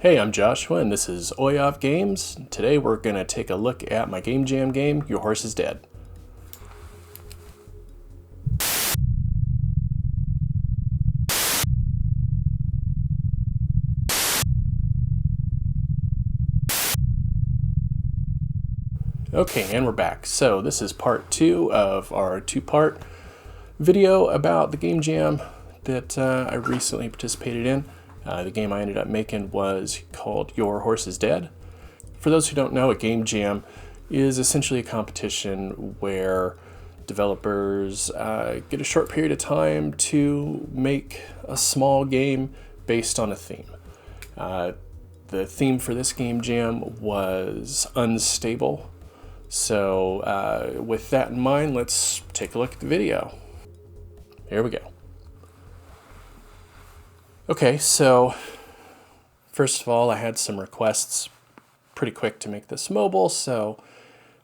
Hey, I'm Joshua, and this is Oyoff Games. Today we're going to take a look at my Game Jam game, Your Horse is Dead. Okay, and we're back. So this is part 2 of our 2-part video about the Game Jam that I recently participated in. The game I ended up making was called Your Horse is Dead. For those who don't know, a Game Jam is essentially a competition where developers get a short period of time to make a small game based on a theme. The theme for this Game Jam was unstable. So with that in mind, let's take a look at the video. Here we go. Okay, so first of all, I had some requests pretty quick to make this mobile, so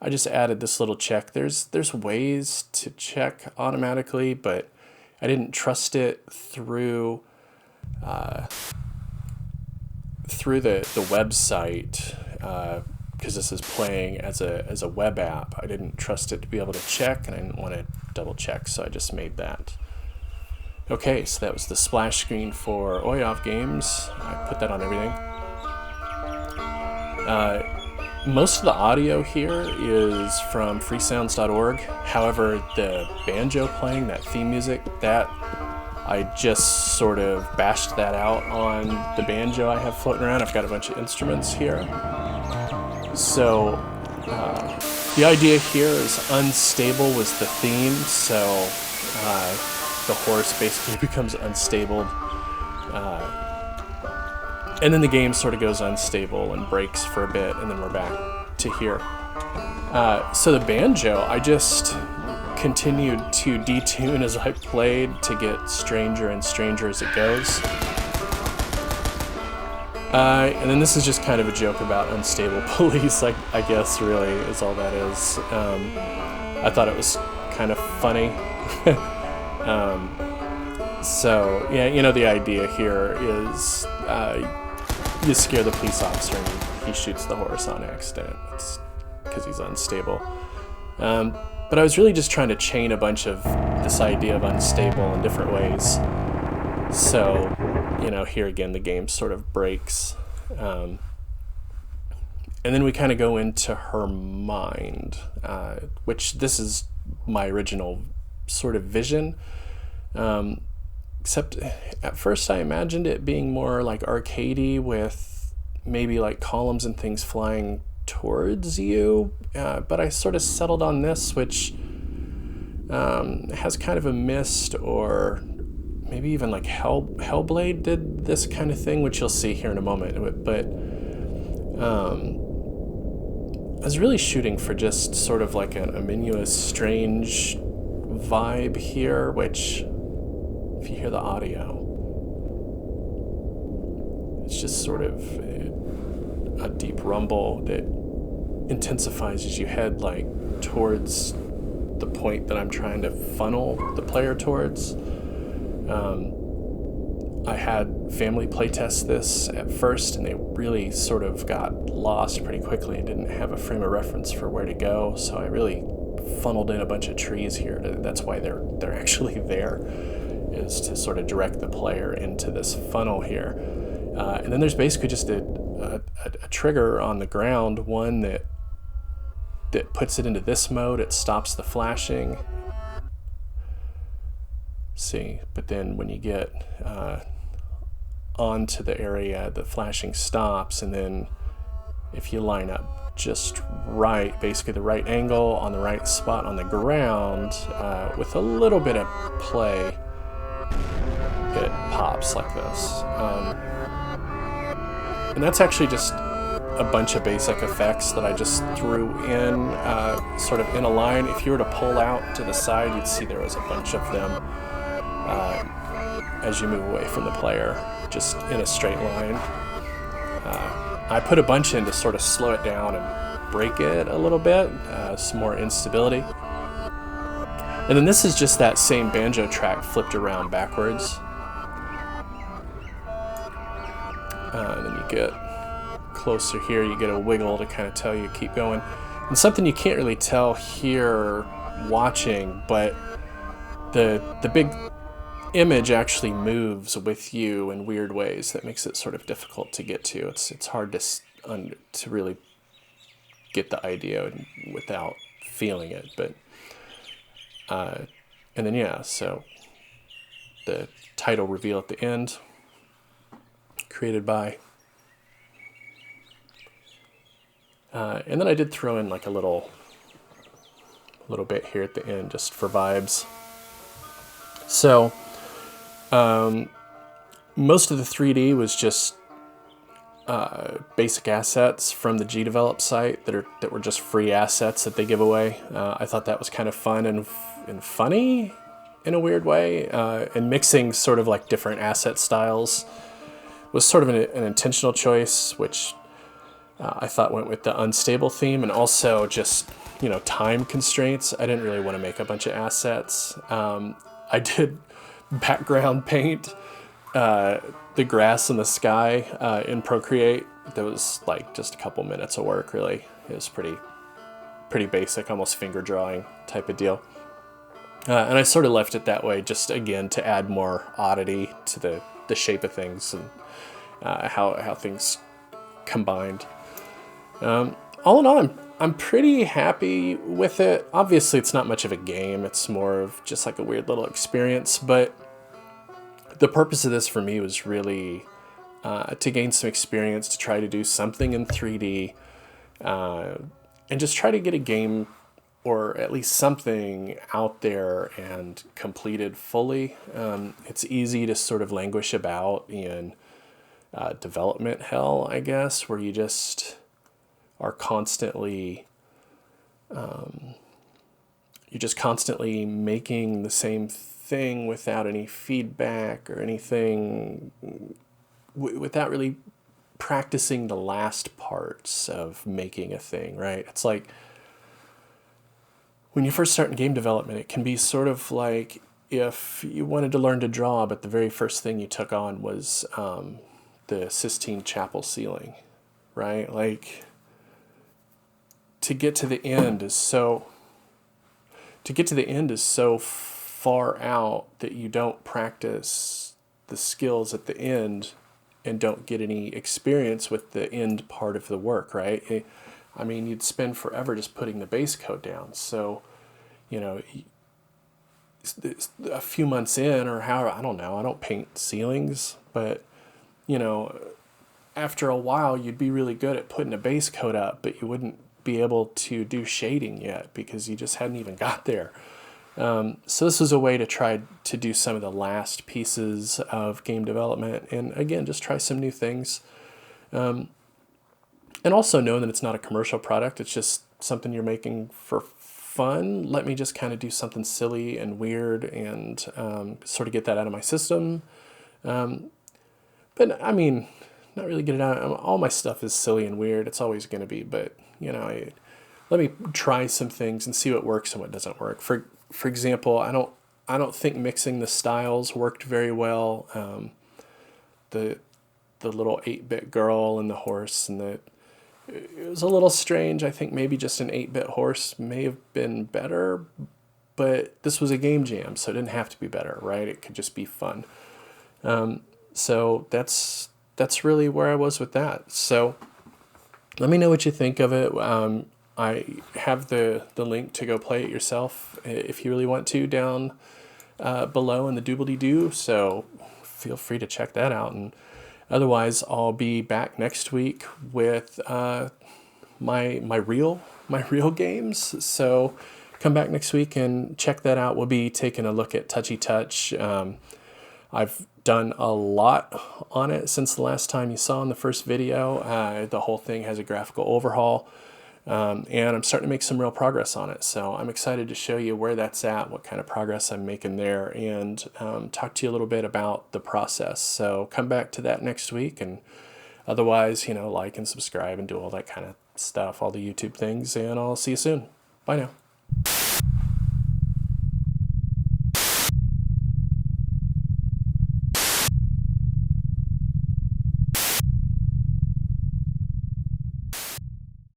I just added this little check. There's ways to check automatically, but I didn't trust it through the website because this is playing as a web app. I didn't trust it to be able to check, and I didn't want to double check, so I just made that. Okay, so that was the splash screen for Oyoff Games. I put that on everything. Most of the audio here is from freesounds.org. However, the banjo playing, that theme music, that I just sort of bashed that out on the banjo I have floating around. I've got a bunch of instruments here. So the idea here is unstable was the theme, so the horse basically becomes unstable, and then the game sort of goes unstable and breaks for a bit, and then we're back to here. So the banjo, I just continued to detune as I played to get stranger and stranger as it goes. And then this is just kind of a joke about unstable police, I guess, really, is all that is. I thought it was kind of funny. So, yeah, you know, the idea here is you scare the police officer and he shoots the horse on accident. It's because he's unstable. But I was really just trying to chain a bunch of this idea of unstable in different ways. So, you know, here again, the game sort of breaks. And then we kind of go into her mind, which this is my original sort of vision. Except at first I imagined it being more like arcadey with maybe like columns and things flying towards you, but I sort of settled on this, which has kind of a mist, or maybe even like Hellblade did this kind of thing, which you'll see here in a moment. But I was really shooting for just sort of like an ominous, strange vibe here, which, if you hear the audio, it's just sort of a deep rumble that intensifies as you head like towards the point that I'm trying to funnel the player towards. I had family playtest this at first, and they really sort of got lost pretty quickly and didn't have a frame of reference for where to go, so I really funneled in a bunch of trees here. That's why they're actually there, is to sort of direct the player into this funnel here. And then there's basically just a trigger on the ground, one that puts it into this mode. It stops the flashing. See, but then when you get onto the area, the flashing stops, and then if you line up just right, basically the right angle on the right spot on the ground, with a little bit of play, it pops like this. And that's actually just a bunch of basic effects that I just threw in, sort of in a line. If you were to pull out to the side, you'd see there was a bunch of them as you move away from the player, just in a straight line. I put a bunch in to sort of slow it down and break it a little bit, some more instability. And then this is just that same banjo track flipped around backwards. And then you get closer here, you get a wiggle to kind of tell you keep going. And something you can't really tell here watching, but the big image actually moves with you in weird ways that makes it sort of difficult to get to. It's hard to really get the idea without feeling it. But and then yeah, so the title reveal at the end, created by. And then I did throw in like a little bit here at the end just for vibes. So most of the 3D was just basic assets from the GDevelop site that were just free assets that they give away. I thought that was kind of fun and funny in a weird way, and mixing sort of like different asset styles was sort of an intentional choice, which I thought went with the unstable theme, and also just, you know, time constraints. I didn't really want to make a bunch of assets. I did background paint the grass and the sky in Procreate. That was like just a couple minutes of work, really. It was pretty basic, almost finger drawing type of deal. And I sort of left it that way just, again, to add more oddity to the shape of things and how things combined. All in all, I'm pretty happy with it. Obviously, it's not much of a game. It's more of just like a weird little experience. But the purpose of this for me was really to gain some experience, to try to do something in 3D, and just try to get a game or at least something out there and completed fully. It's easy to sort of languish about in development hell, I guess, where you just are constantly making the same thing without any feedback or anything, without really practicing the last parts of making a thing, right? It's like when you first start in game development, it can be sort of like if you wanted to learn to draw, but the very first thing you took on was the Sistine Chapel ceiling, right? Like, to get to the end is so far out that you don't practice the skills at the end and don't get any experience with the end part of the work, right? I mean, you'd spend forever just putting the base coat down. So, you know, a few months in, or however, I don't know, I don't paint ceilings, but, you know, after a while, you'd be really good at putting a base coat up, but you wouldn't be able to do shading yet because you just hadn't even got there. So this was a way to try to do some of the last pieces of game development, and again, just try some new things. And also know that it's not a commercial product, it's just something you're making for fun. Let me just kind of do something silly and weird and sort of get that out of my system. But I mean, not really get it out. All my stuff is silly and weird. It's always going to be, but you know, let me try some things and see what works and what doesn't work. For example, I don't think mixing the styles worked very well. The little 8-bit girl and the horse, and it was a little strange. I think maybe just an 8-bit horse may have been better, but this was a game jam, so it didn't have to be better, right? It could just be fun. So that's really where I was with that. So let me know what you think of it. I have the link to go play it yourself if you really want to down below in the doobly-doo, so feel free to check that out. And otherwise, I'll be back next week with my real games. So come back next week and check that out. We'll be taking a look at Touchy Touch. I've done a lot on it since the last time you saw in the first video. The whole thing has a graphical overhaul. And I'm starting to make some real progress on it. So I'm excited to show you where that's at, what kind of progress I'm making there, and talk to you a little bit about the process. So come back to that next week, and otherwise, you know, like and subscribe and do all that kind of stuff, all the YouTube things, and I'll see you soon. Bye now.